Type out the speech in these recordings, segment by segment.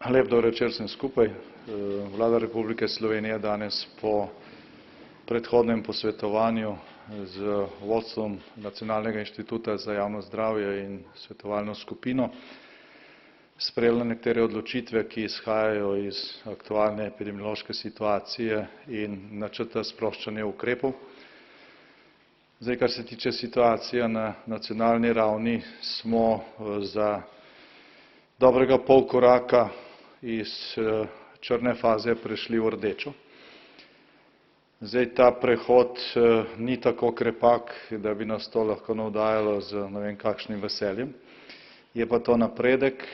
Lep dober večer vsem skupaj. Vlada Republike Slovenije danes po predhodnem posvetovanju z vodstvom Nacionalnega inštituta za javno zdravje in svetovalno skupino sprejela nekatere odločitve, ki izhajajo iz aktualne epidemiološke situacije in načrta sproščanja ukrepov. Zdaj, kar se tiče situacije na nacionalni ravni, smo za dobrega pol koraka iz črne faze prešli v rdečo. Zdaj, ta prehod ni tako krepak, da bi nas to lahko navdajalo z ne vem kakšnim veseljem. Je pa to napredek.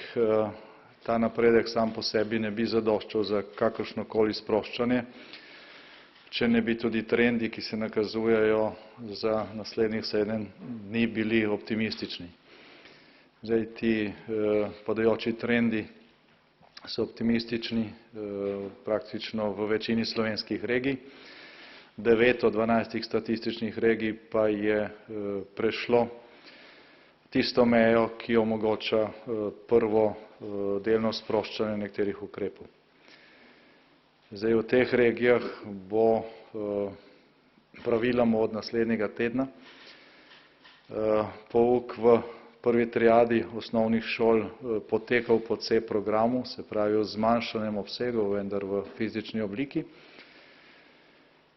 Ta napredek sam po sebi ne bi zadoščal za kakršnokoli sproščanje, če ne bi tudi trendi, ki se nakazujejo za naslednjih 7 dni, bili optimistični. Zdaj, ti padajoči trendi so optimistični praktično v večini slovenskih regij. 9 od 12 statističnih regij pa je prešlo tisto mejo, ki omogoča prvo delno sproščanje nekaterih ukrepov. Zdaj, v teh regijah bo praviloma od naslednjega tedna pouk v prvi triadi osnovnih šol potekal po C programu, se pravi v zmanjšanem obsegu, vendar v fizični obliki.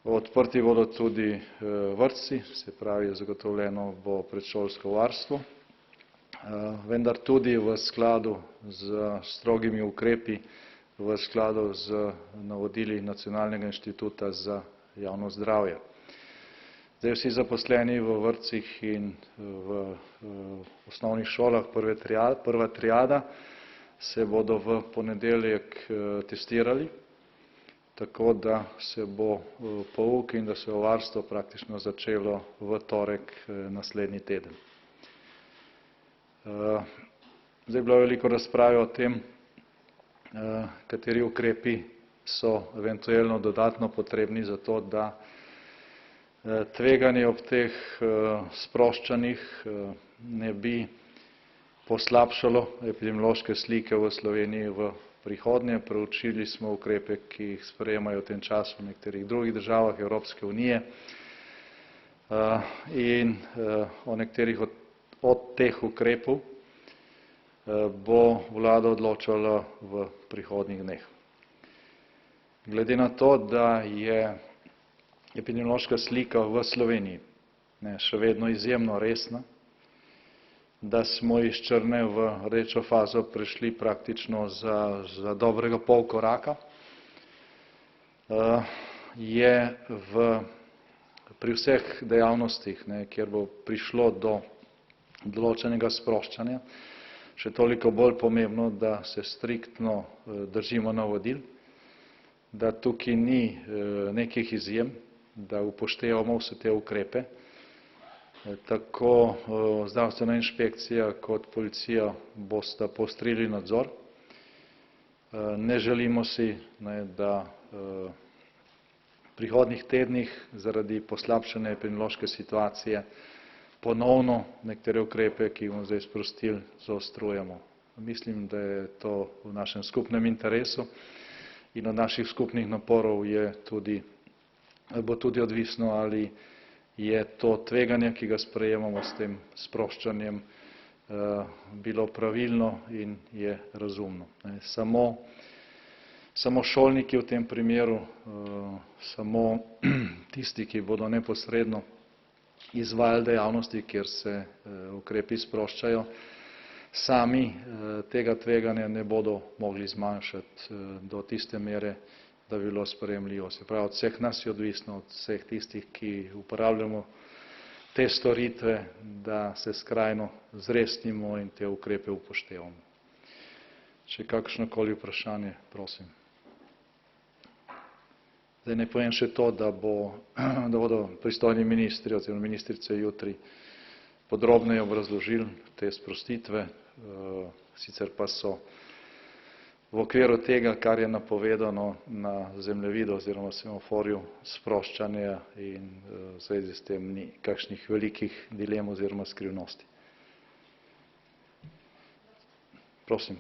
Odprti bodo tudi vrtci, se pravi zagotovljeno bo predšolsko varstvo, vendar tudi v skladu z strogimi ukrepi, v skladu z navodili Nacionalnega inštituta za javno zdravje. Zdaj, vsi zaposleni v vrtcih in v osnovnih šolah prva triada se bodo v ponedeljek testirali, tako da se bo pouk in da se bo varstvo praktično začelo v torek naslednji teden. Zdaj, bilo je veliko razprave o tem, kateri ukrepi so eventualno dodatno potrebni za to, da tveganje ob teh sproščanjih ne bi poslabšalo epidemiološke slike v Sloveniji v prihodnje. Preučili smo ukrepe, ki jih sprejemajo v tem času v nekaterih drugih državah Evropske unije in o nekaterih od teh ukrepov bo vlada odločala v prihodnjih dneh. Glede na to, da je epidemiološka slika v Sloveniji še vedno izjemno resna, da smo iz črne v rdečo fazo prešli praktično za dobrega pol koraka, je pri vseh dejavnostih, kjer bo prišlo do določenega sproščanja, še toliko bolj pomembno, da se striktno držimo navodil, da tukaj ni nekih izjem, da upoštevamo vse te ukrepe. Tako zdravstvena inšpekcija kot policija bosta poostrili nadzor. Ne želimo si, da v prihodnjih tednih zaradi poslabšane epidemiološke situacije ponovno nekatere ukrepe, ki jih bomo zdaj sprostili, zaostrujemo. Mislim, da je to v našem skupnem interesu in od naših skupnih naporov bo tudi odvisno, ali je to tveganje, ki ga sprejemamo s tem sproščanjem, bilo pravilno in je razumno. Samo šolniki v tem primeru, samo tisti, ki bodo neposredno izvajali dejavnosti, kjer se ukrepi sproščajo, sami tega tveganja ne bodo mogli zmanjšati do tiste mere, da bi bilo sprejemljivo. Se pravi, od vseh nas je odvisno, od vseh tistih, ki uporabljamo te storitve, da se skrajno zresnimo in te ukrepe upoštevamo. Če kakršnokoli vprašanje, prosim. Zdaj, naj povem še to, da bodo pristojni ministri oziroma ministrice jutri podrobneje obrazložili te sprostitve, sicer pa so v okviru tega, kar je napovedano na zemljevidu oziroma semaforju sproščanja in v zvezi s tem ni kakšnih velikih dilem oziroma skrivnosti. Prosim.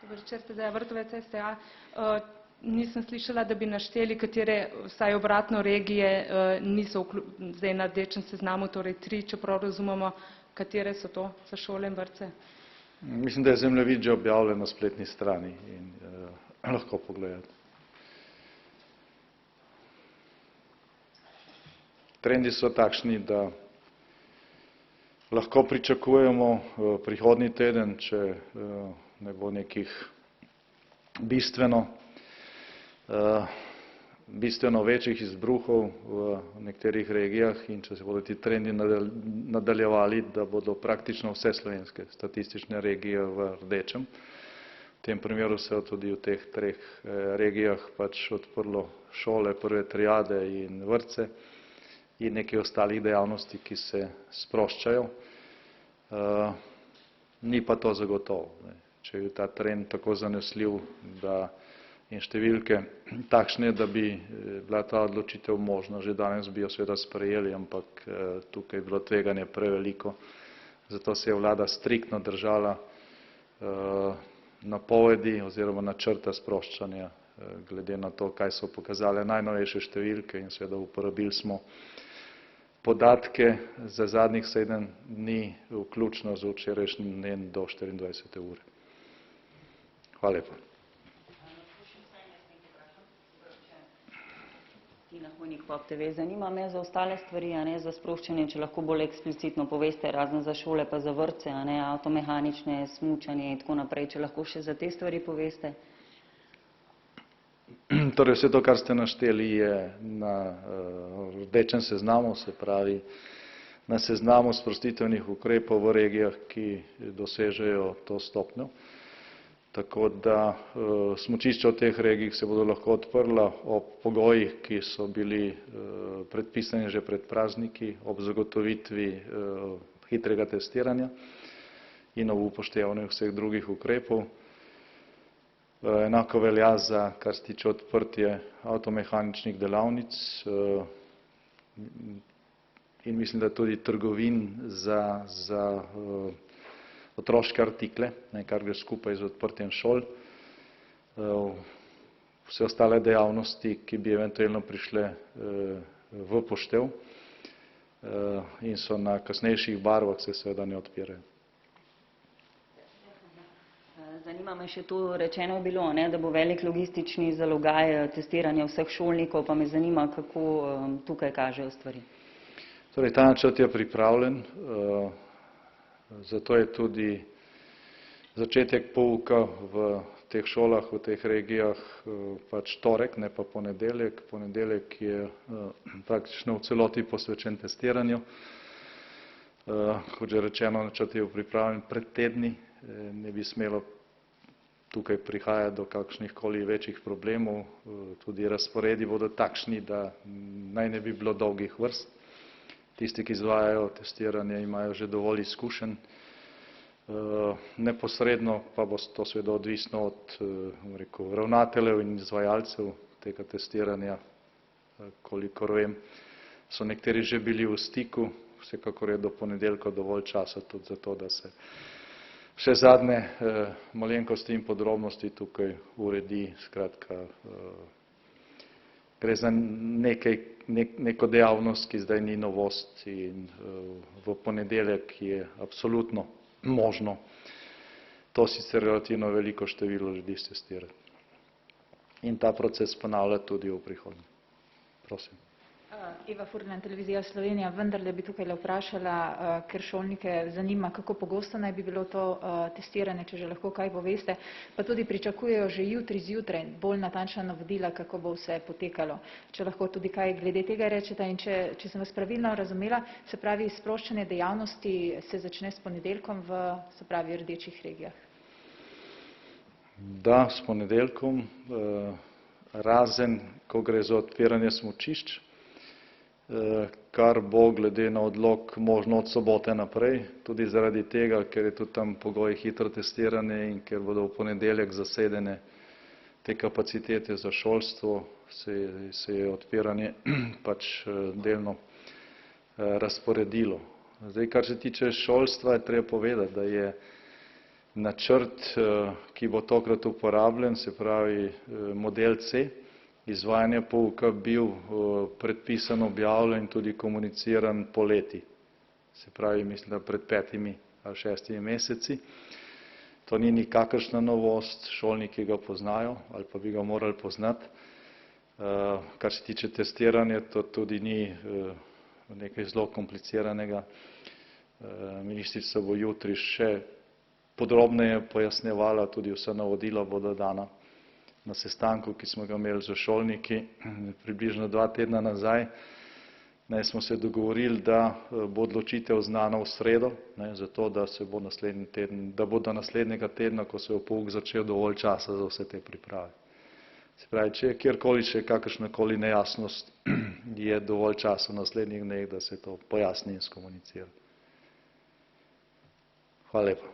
Vrčer za Vrtovec STA. Nisem slišala, da bi našteli, katere vsaj obratno regije niso zdaj na rdečem seznamu, torej 3, čeprav razumemo, katere so to za šole in vrtce. Mislim, da je zemljevid že objavljen na spletni strani in lahko pogledate. Trendi so takšni, da lahko pričakujemo prihodnji teden, če ne bo nekih bistveno večjih izbruhov v nekaterih regijah in če se bodo ti trendi nadaljevali, da bodo praktično vse slovenske statistične regije v rdečem. V tem primeru se tudi v teh 3 regijah pač odprlo šole prve triade in vrtce in nekaj ostalih dejavnosti, ki se sproščajo. Ni pa to zagotovo. Če je ta trend tako zanesljiv in številke takšne, da bi bila ta odločitev možna, že danes bi jo seveda sprejeli, ampak tukaj je bilo tveganje preveliko. Zato se je vlada striktno držala napovedi oziroma načrta sproščanja glede na to, kaj so pokazale najnovejše številke in seveda uporabili smo podatke za zadnjih 7 dni, vključno z včerajšnjim dnem do 24. ure. Hvala lepa. Tina Hojnik, POP TV. Zanima me za ostale stvari, za sproščanje, če lahko bolj eksplicitno poveste, razen za šole pa za vrtce, avtomehanične, smučanje in tako naprej, če lahko še za te stvari poveste. Torej vse to, kar ste našteli, je na rdečem seznamu, se pravi na seznamu sprostitvenih ukrepov v regijah, ki dosežejo to stopnjo. Tako da smučišča v teh regijah se bodo lahko odprla ob pogojih, ki so bili predpisani že pred prazniki, ob zagotovitvi hitrega testiranja in ob upoštevanju vseh drugih ukrepov. Enako velja za, kar se tiče odprtje avtomehaničnih delavnic in mislim, da tudi trgovin za otroške artikle, kar gre skupaj z odprtjem šol. Vse ostale dejavnosti, ki bi eventualno prišle v poštev in so na kasnejših barvah, se seveda ne odpirajo. Zanima me še to, rečeno je bilo, da bo velik logistični zalogaj testiranja vseh šolnikov, pa me zanima, kako tukaj kažejo stvari. Torej, ta načrt je pripravljen, zato je tudi začetek pouka v teh šolah, v teh regijah pač torek, ne pa ponedeljek. Ponedeljek je praktično v celoti posvečen testiranju. Kot že rečeno, načrt je pripravljen pred tedni, ne bi smelo tukaj prihaja do kakšnih koli večjih problemov, tudi razporedi bodo takšni, da naj ne bi bilo dolgih vrst. Tisti, ki izvajajo testiranje, imajo že dovolj izkušenj. Neposredno pa bo to seveda odvisno od ravnateljev in izvajalcev tega testiranja. Kolikor vem, so nekateri že bili v stiku, vsekakor je do ponedeljka dovolj časa tudi za to, da se še zadnje malenkosti in podrobnosti tukaj uredi. Skratka, gre za neko dejavnost, ki zdaj ni novost in v ponedeljek je absolutno možno to sicer relativno veliko število ljudi testirati. In ta proces ponavlja tudi v prihodnje. Prosim. Eva Furlan, Televizija Slovenija. Vendarle bi tukaj vprašala, ker šolnike zanima, kako pogosto naj bi bilo to testiranje, če že lahko kaj poveste, pa tudi pričakujejo že jutri zjutraj bolj natančna navodila, kako bo vse potekalo. Če lahko tudi kaj glede tega rečete in če sem vas pravilno razumela, se pravi, sproščanje dejavnosti se začne s ponedeljkom v, se pravi, rdečih regijah. Da, s ponedeljkom, razen, ko gre za odpiranje smučišč, kar bo glede na odlok možno od sobote naprej, tudi zaradi tega, ker je tudi tam pogoj hitro testiranje in ker bodo v ponedeljek zasedene te kapacitete za šolstvo, se je odpiranje pač delno razporedilo. Zdaj, kar se tiče šolstva, je treba povedati, da je načrt, ki bo tokrat uporabljen, se pravi model C, izvajanje pouka bil predpisan, objavljen in tudi komuniciran poleti. Se pravi, mislim, da pred 5 ali 6 meseci. To ni nikakršna novost, šolniki ga poznajo ali pa bi ga morali poznati. Kar se tiče testiranja, to tudi ni nekaj zelo kompliciranega. Ministrica bo jutri še podrobneje pojasnjevala, tudi vsa navodila bodo dana na sestanku, ki smo ga imeli z šolniki približno 2 tedna nazaj. Smo se dogovorili, da bo odločitev znana v sredo, zato da se bo naslednji teden, da bo do naslednjega tedna, ko se bo pouk začel, dovolj časa za vse te priprave. Se pravi, če je kjerkoli še kakršnakoli nejasnost, je dovolj časa v naslednjih dneh, da se to pojasni in skomunicira. Hvala lepa.